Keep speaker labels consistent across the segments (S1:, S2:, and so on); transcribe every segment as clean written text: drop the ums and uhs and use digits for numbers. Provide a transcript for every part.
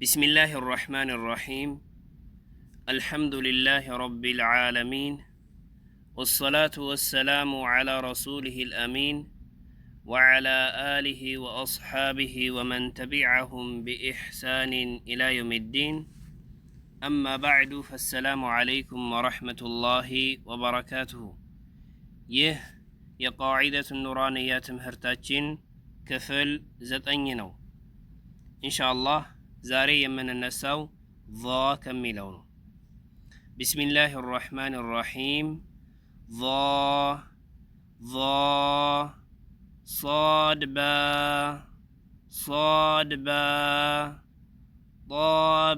S1: بسم الله الرحمن الرحيم الحمد لله رب العالمين والصلاة والسلام على رسوله الأمين وعلى آله وأصحابه ومن تبعهم بإحسان إلى يوم الدين أما بعد فالسلام عليكم ورحمة الله وبركاته يه يقاعدة النورانيات مهرتاتين كفل زتأنينو إن شاء الله زاري من النساو ضا كميلون بسم الله الرحمن الرحيم ضا صاد با ضا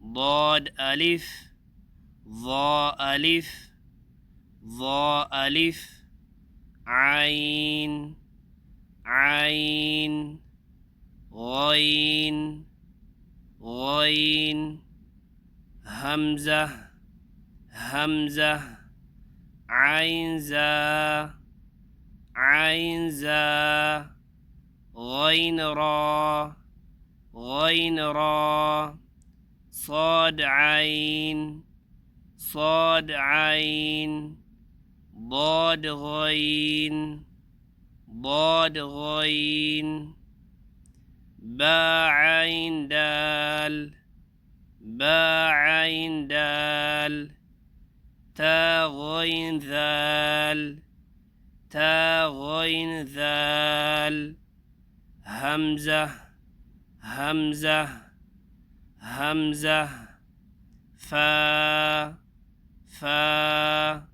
S1: ضاد ألف ضا ألف عين غين همزة عين زا غين را صاد عين ضاد غين با عين دال تا غين ذال همزة فا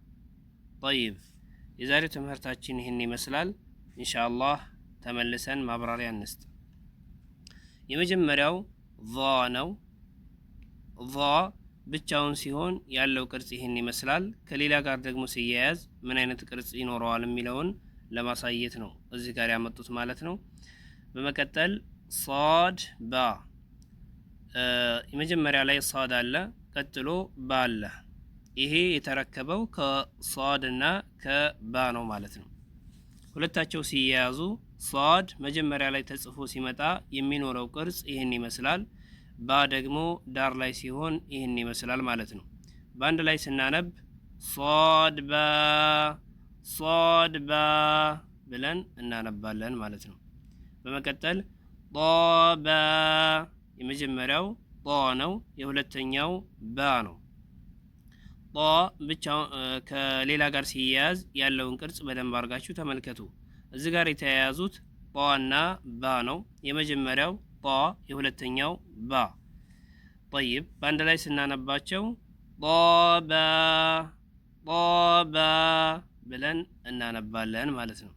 S1: طيب የዛሬው ትምህርታችን ይህን ይመስላል። ኢንሻአላህ ተመልሰን ማብራሪያ እንስጥ። የመጀመሪያው ዛ ነው። ዛ ብቻውን ሲሆን ያለው ቅርጽ ይህን ይመስላል። ከሌላ ጋር ደግሞ ሲያያዝ ምን አይነት ቅርጽ ይኖረዋል የሚለውን ለማሳየት ነው እዚህ ጋር ያመጡት ማለት ነው። በመቀጠል ሷድ ባ፣ የመጀመሪያ ላይ ሷድ አለ፣ ቀጥሎ ባ አለ። ይሄ የተረከበው ከሷድ እና ከባ ነው ማለት ነው። ሁለታቸው ሲያያዙ ሷድ መጀመሪያ ላይ ተጽፎ ሲመጣ የሚኖረው ቅርጽ ይህን ይመስላል። ባ ደግሞ ዳር ላይ ሲሆን ይህን ይመስላል ማለት ነው። በአንድ ላይ ስናነብ ሷድ ባ ብለን እናነባለን ማለት ነው። በመቀጠል ባ፣ የመጀመሪያው ባ ነው፣ የሁለተኛው ባ ነው። ጣ ብቻ ከሌላ ጋር ሲያያዝ ያለውን ቅርጽ በደንብ አድርጋችሁ ተመልከቱ። እዚህ ጋር የተያያዙት ጣ እና ባ ነው። የመጀመሪያው ጣ፣ የሁለተኛው ባ። طيب በአንድ ላይ ስናነባቸው ጣባ ብለን እናነባለን ማለት ነው።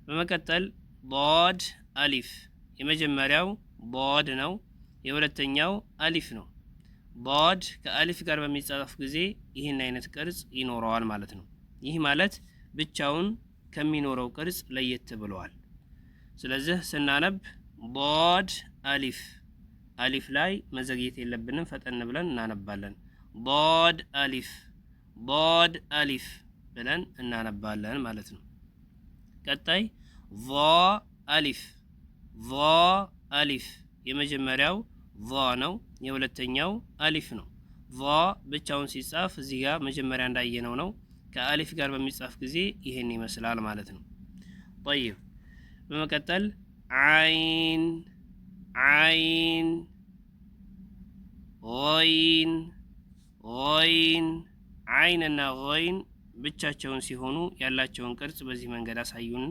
S1: በመቀጠል ضاد አሊፍ፣ የመጀመሪያው ضاد ነው፣ የሁለተኛው አሊፍ ነው። ضاد ከአሊፍ ጋር በሚጻፍ ጊዜ ይህን አይነት ቅርጽ ይኖረዋል ማለት ነው። ይህ ማለት ብቻውን ከሚኖረው ቅርጽ ለየት ብለዋል። ስለዚህ ስናነብ ضاد አሊፍ ላይ መዘግየት የለብንም፣ ፈጠን ብለን እናነባለን። ضاد አሊፍ ብለን እናነባለን ማለት ነው። ቀጣይ ض አሊፍ፣ የመጀመሪያው ض ነው፣ የሁለተኛው አሊፍ ነው። ض ብቻውን ሲጻፍ እዚህ ጋር መጀመሪያ እንዳየነው ነው። ከአሊፍ ጋር በሚጻፍ ጊዜ ይህን ይመስላል ማለት ነው። طيب በመቀጠል ዓይን غين ዓይን እና غين ብቻቸውን ሲሆኑ ያላቸውን ቅርጽ በዚህ መንገድ አሳዩን።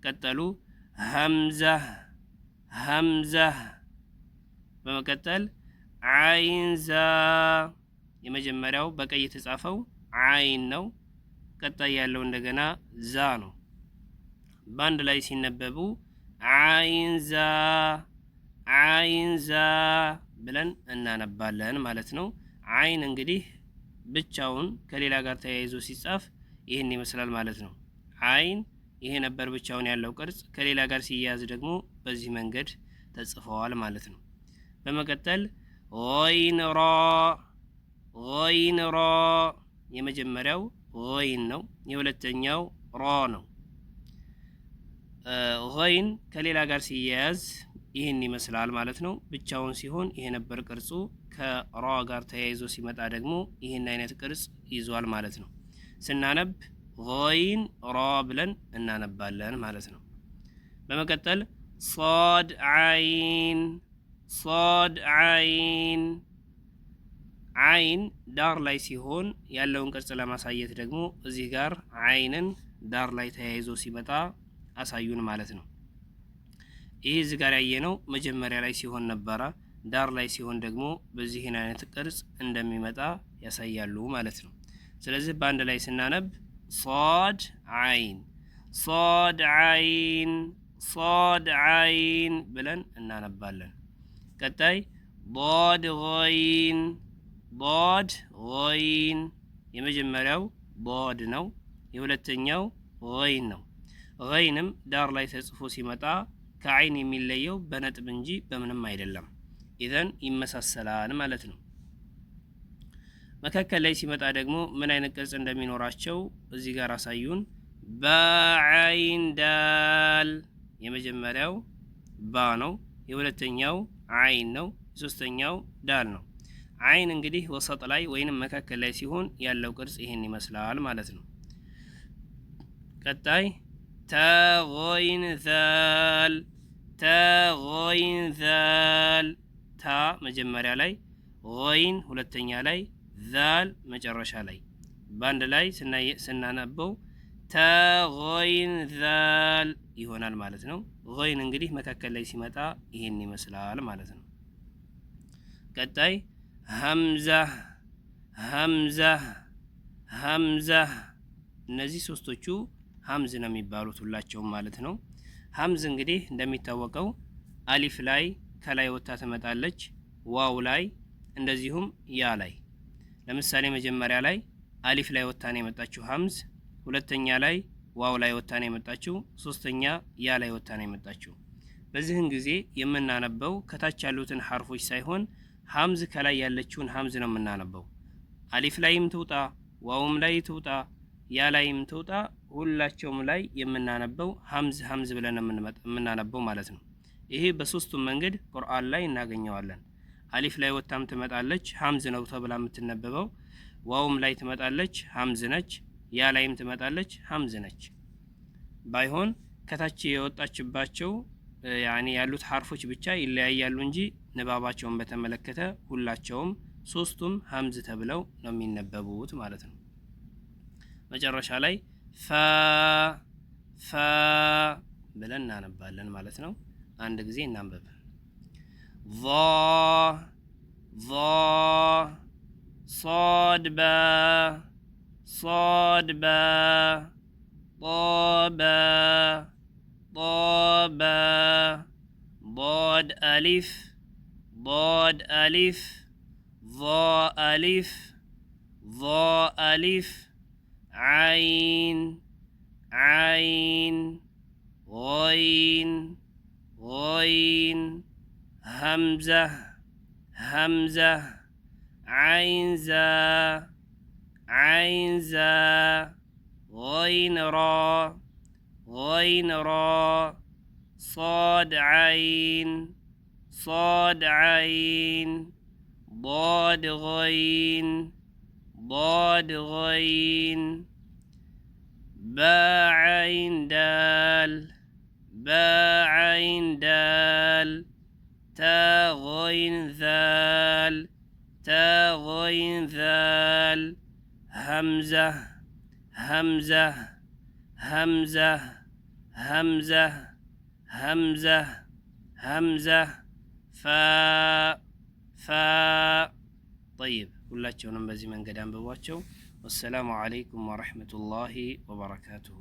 S1: ቀጠሉ ሀምዛ፣ በመቀጠል ዓይን ዛ፣ የመጀመሪያው በቀይ የተጻፈው ዓይን ነው። ቀጣይ ያለው እንደገና ዛ ነው። በአንድ ላይ ሲነበቡ ዓይን ዛ ብለን እናነባለን ማለት ነው። ዓይን እንግዲህ ብቻውን ከሌላ ጋር ተያይዞ ሲጻፍ ይህን ይመስላል ማለት ነው። ዓይን ይሄ ነበር ብቻውን ያለው ቅርጽ፣ ከሌላ ጋር ሲያያዝ ደግሞ በዚህ መንገድ ተጽፈዋል ማለት ነው። በመቀጠል غين را የመጀመሪያው غين ነው፣ የሁለተኛው ራ ነው። ገይን ከሌላ ጋር ሲያያዝ ይህን ይመስላል ማለት ነው። ብቻውን ሲሆን ይሄ ነበር ቅርጹ። ከራ ጋር ተያይዞ ሲመጣ ደግሞ ይህን አይነት ቅርጽ ይዟል ማለት ነው። ስናነብ ገይን ራ ብለን እናነባለን ማለት ነው። በመቀጠል ሷድ ዓይን፣ ሷድ ዓይን። ዓይን ዳር ላይ ሲሆን ያለውን ቅርጽ ለማሳየት ደግሞ እዚህ ጋር ዓይንን ዳር ላይ ተያይዞ ሲመጣ አሳዩን ማለት ነው። ይህ እዚህ ጋር ያየነው መጀመሪያ ላይ ሲሆን ነበረ። ዳር ላይ ሲሆን ደግሞ በዚህን አይነት ቅርጽ እንደሚመጣ ያሳያሉ ማለት ነው። ስለዚህ በአንድ ላይ ስናነብ ሷድ ዓይን፣ ሷድ ዓይን፣ ሷድ ዓይን ብለን እናነባለን። ቀጣይ ዷድ ገይን፣ ዷድ ገይን። የመጀመሪያው ዷድ ነው፣ የሁለተኛው ገይን ነው። ገይንም ዳር ላይ ተጽፎ ሲመጣ ከዓይን የሚለየው በነጥብ እንጂ በምንም አይደለም። ኢዘን ይመሳሰላል ማለት ነው። መካከል ላይ ሲመጣ ደግሞ ምን አይነት ቅርጽ እንደሚኖራቸው እዚህ ጋር አሳዩን። በዓይን ዳል። የመጀመሪያው ባ ነው፣ የሁለተኛው ዓይን ነው፣ የሶስተኛው ዳል ነው። ዓይን እንግዲህ ወሰጥ ላይ ወይንም መካከል ላይ ሲሆን ያለው ቅርጽ ይህን ይመስላል ማለት ነው። ቀጣይ ተገይን ዛል፣ ተገይን ዛል። ታ መጀመሪያ ላይ፣ ገይን ሁለተኛ ላይ፣ ዛል መጨረሻ ላይ። በአንድ ላይ ስናነበው ተገይን ዛል ይሆናል ማለት ነው። ገይን እንግዲህ መካከል ላይ ሲመጣ ይሄን ይመስላል ማለት ነው። ቀጣይ ሀምዛ፣ ሀምዛ፣ ሀምዛ። እነዚህ ሶስቶቹ ሀምዝ ነው የሚባሉት ሁላቸውም ማለት ነው። ሀምዝ እንግዲህ እንደሚታወቀው አሊፍ ላይ ከላይ ወጣ ትመጣለች፣ ዋው ላይ እንደዚሁም ያ ላይ። ለምሳሌ መጀመሪያ ላይ አሊፍ ላይ ወጣ ነው የመጣችው ሀምዝ፣ ሁለተኛ ላይ ዋው ላይ ወጣ ነው የመጣችው፣ ሶስተኛ ያ ላይ ወጣ ነው የመጣችው። በዚህን ጊዜ የምናነበው ከታች ያሉትን ሐርፎች ሳይሆን ሀምዝ ከላይ ያለችውን ሀምዝ ነው የምናነበው። አሊፍ ላይም ትውጣ፣ ዋውም ላይ ትውጣ፣ ያ ላይም ትውጣ፣ ሁላቸውም ላይ የምናነበው ሀምዝ ሀምዝ ብለን የምናነበው ማለት ነው። ይሄ በሶስቱም መንገድ ቁርአን ላይ እናገኘዋለን። አሊፍ ላይ ወጣም ትመጣለች፣ ሀምዝ ነው ተብላ የምትነበበው። ዋውም ላይ ትመጣለች፣ ሀምዝ ነች። ያ ላይም ትመጣለች፣ ሀምዝ ነች። ባይሆን ከታች የወጣችባቸው ያኔ ያሉት ሐርፎች ብቻ ይለያያሉ እንጂ ንባባቸውን በተመለከተ ሁላቸውም ሶስቱም ሀምዝ ተብለው ነው የሚነበቡት ማለት ነው። መጨረሻ ላይ ፋ፣ ፋ ብለን እናነባለን ማለት ነው። አንድ ጊዜ እናንበብ። ዛ፣ ዛ፣ ሷድ ባ፣ ሷድ ባ፣ ጣ ባ፣ ጣ ባ፣ ضاد ألف، ضاد ألف، ظا ألف، ظا ألف، عين، عين، غين، غين، همزة، همزة، عين زا، عين زا، غين را، غين را، صاد عين، صاد عين، ضاد غين، ضاد غين، با عين دال، با عين دال، تا غين ذال، تا غين ذال، همزة، همزة، همزة، همزة، همزة، همزة، فاء، فاء. طيب ሁላቸውንም በዚህ መንገድ አንብቧቸው። ወሰላሙ አለይኩም ወረሕመቱላሂ ወበረካቱሁ።